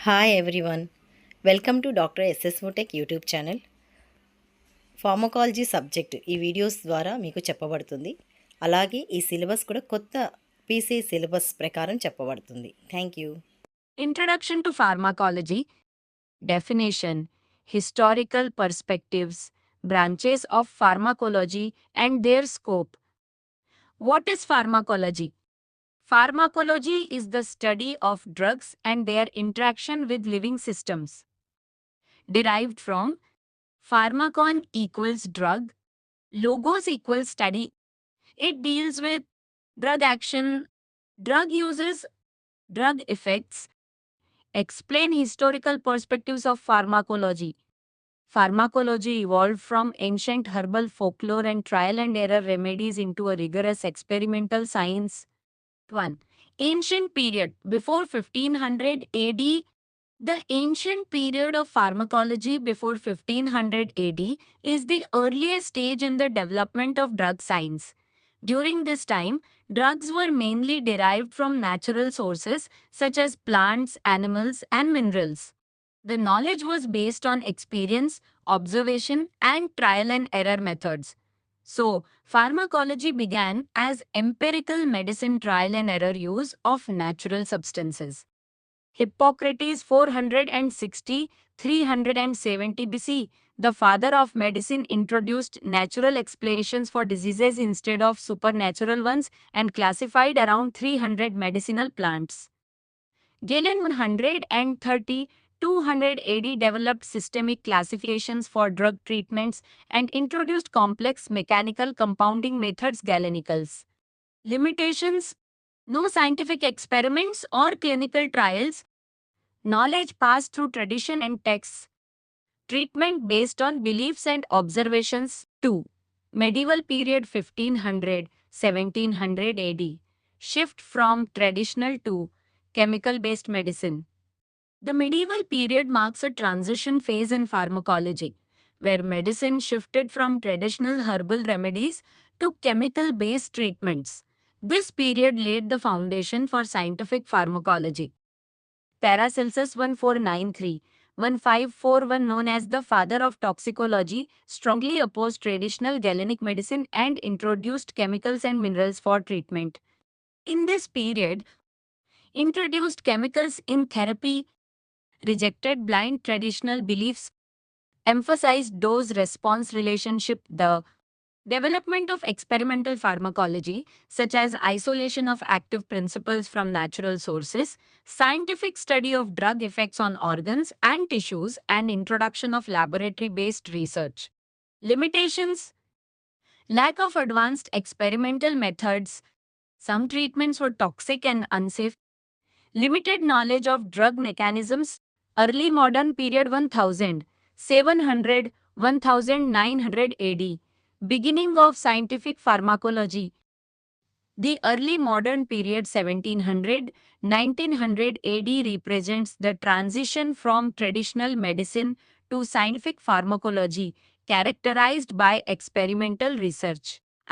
Hi everyone, welcome to doctor SS tech YouTube channel. Pharmacology subject ఈ videos ద్వారా మీకు చెప్పబడుతుంది. అలాగే ఈ సిలబస్ కూడా కొత్త పీసీ సిలబస్ ప్రకారం చెప్పబడుతుంది. Thank you. Introduction to Pharmacology. Definition: historical perspectives, branches of pharmacology and their scope. What is pharmacology? Pharmacology is the study of drugs and their interaction with living systems. Derived from pharmakon equals drug, logos equals study. It deals with drug action, drug uses, drug effects. Explain historical perspectives of pharmacology. Pharmacology evolved from ancient herbal folklore and trial and error remedies into a rigorous experimental science. 1. Ancient period before 1500 AD. The ancient period of pharmacology before 1500 AD is the earliest stage in the development of drug science. During this time, drugs were mainly derived from natural sources such as plants, animals, and minerals. The knowledge was based on experience, observation, and trial and error methods. So, pharmacology began as empirical medicine trial and error use of natural substances. Hippocrates 460 370 BC, the father of medicine, introduced natural explanations for diseases instead of supernatural ones and classified around 300 medicinal plants. Galen 130 200 AD developed systemic classifications for drug treatments and introduced complex mechanical compounding methods Galenicals. Limitations: no scientific experiments or clinical trials. Knowledge passed through tradition and texts. Treatment based on beliefs and observations. 2. Medieval period 1500 1700 AD. Shift from traditional to chemical based medicine. The medieval period marks a transition phase in pharmacology, where medicine shifted from traditional herbal remedies to chemical based treatments. This period laid the foundation for scientific pharmacology. Paracelsus 1493-1541, known as the father of toxicology, strongly opposed traditional Galenic medicine and introduced chemicals and minerals for treatment. In this period, introduced chemicals in therapy, rejected blind traditional beliefs, emphasized dose-response relationship. The development of experimental pharmacology, such as isolation of active principles from natural sources, scientific study of drug effects on organs and tissues, and introduction of laboratory-based research. Limitations: lack of advanced experimental methods. Some treatments were toxic and unsafe. Limited knowledge of drug mechanisms. Early modern period 1700 1900 AD. Beginning of scientific pharmacology. The early modern period 1700 1900 AD represents the transition from traditional medicine to scientific pharmacology, characterized by experimental research,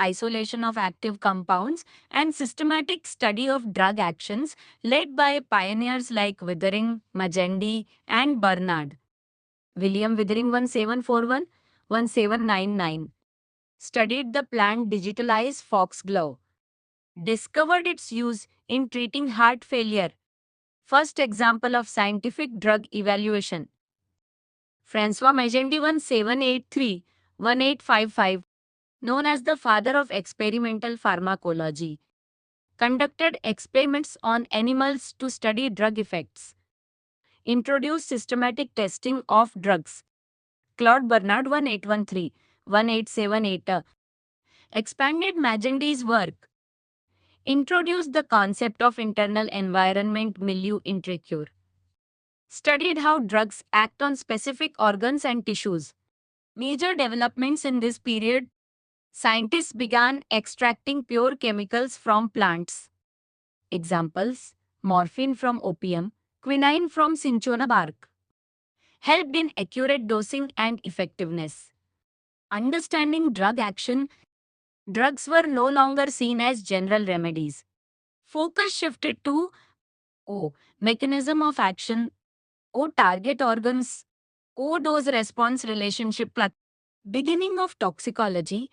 isolation of active compounds, and systematic study of drug actions led by pioneers like Withering, Magendie, and Bernard. William Withering 1741 1799 studied the plant digitalized foxglove, discovered its use in treating heart failure. First example of scientific drug evaluation. Francois Magendie 1783-1855, known as the father of experimental pharmacology, conducted experiments on animals to study drug effects. Introduced systematic testing of drugs. Claude Bernard 1813-1878 expanded Magendie's work. Introduced the concept of internal environment milieu intrigue. Studied how drugs act on specific organs and tissues. Major developments in this period: scientists began extracting pure chemicals from plants. Examples: morphine from opium, quinine from cinchona bark. Helped in accurate dosing and effectiveness. Understanding drug action. Drugs were no longer seen as general remedies. Focus shifted to mechanism of action. or target organs, or dose response relationship. Beginning of toxicology,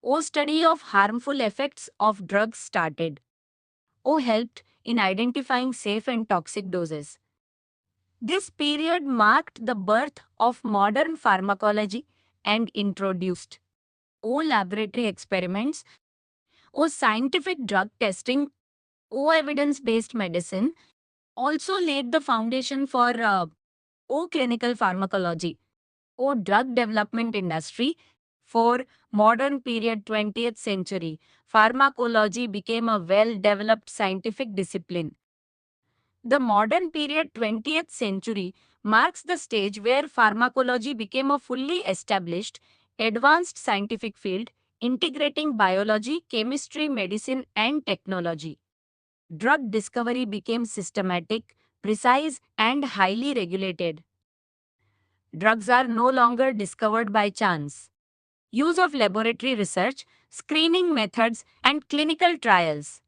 or study of harmful effects of drugs started, or helped in identifying safe and toxic doses. This period marked the birth of modern pharmacology and introduced O laboratory experiments, O scientific drug testing, O evidence based medicine, also laid the foundation for O clinical pharmacology, O drug development industry. For modern period 20th century, pharmacology became a well developed scientific discipline. The modern period 20th century marks the stage where pharmacology became a fully established, advanced scientific field integrating biology, chemistry, medicine, and technology. Drug discovery became systematic, precise, and highly regulated. Drugs are no longer discovered by chance. Use of laboratory research, screening methods, and clinical trials.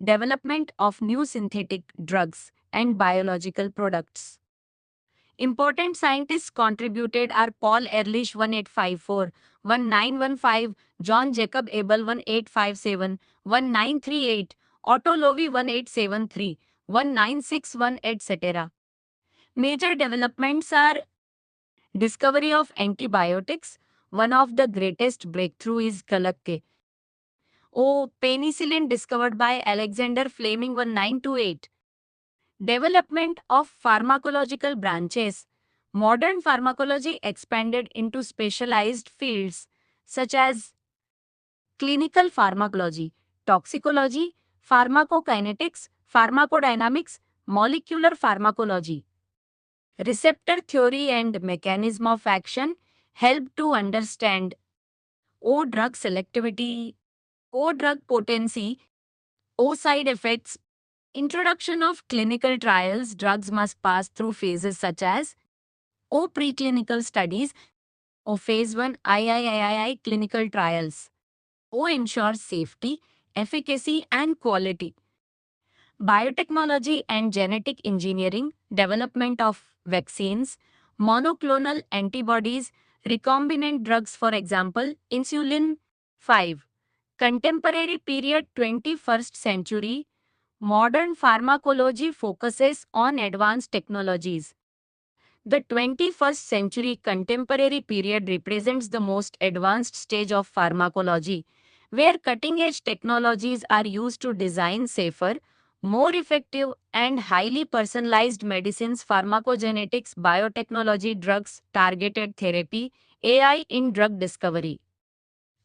Development of new synthetic drugs and biological products. Important scientists contributed are Paul Ehrlich 1854, 1915, John Jacob Abel 1857, 1938, Otto Loewi 1873, 1961, etc. Major developments are discovery of antibiotics. One of the greatest breakthrough is Galacke. Penicillin discovered by Alexander Fleming 1928. Development of pharmacological branches. Modern pharmacology expanded into specialized fields such as clinical pharmacology, toxicology, pharmacokinetics, pharmacodynamics, molecular pharmacology. Receptor theory and mechanism of action help to understand drug selectivity, drug potency, side effects. Introduction of clinical trials. Drugs must pass through phases such as preclinical studies, phase 1 III clinical trials. Ensures safety, efficacy, and quality. Biotechnology and genetic engineering. Development of vaccines, monoclonal antibodies, recombinant drugs, for example, insulin. 5. Contemporary period 21st century. Modern pharmacology focuses on advanced technologies. The 21st century contemporary period represents the most advanced stage of pharmacology, where cutting-edge technologies are used to design safer, more effective, and highly personalized medicines. Pharmacogenetics, biotechnology, drugs, targeted therapy, AI in drug discovery.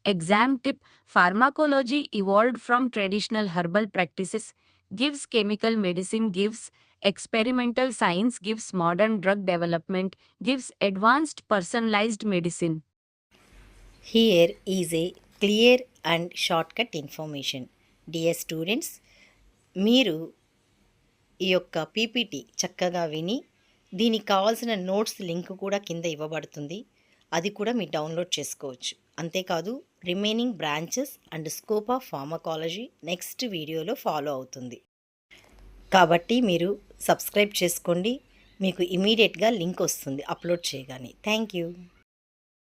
Exam tip: pharmacology evolved from traditional herbal practices, gives chemical medicine, gives experimental science, gives modern drug development, gives advanced personalized medicine. Here is a clear and shortcut information. Dear students, మీరు ఈ యొక్క PPT చక్కగా విని దీనికి కావాల్సిన notes link కూడా కింద ఇవ్వబడుతుంది. అది కూడా మీరు డౌన్లోడ్ చేసుకోవచ్చు. అంతేకాదు remaining branches and scope of pharmacology next వీడియోలో ఫాలో అవుతుంది. కాబట్టి మీరు సబ్స్క్రైబ్ చేసుకోండి. మీకు ఇమీడియట్గా లింక్ వస్తుంది అప్లోడ్ చేయగానే. Thank you.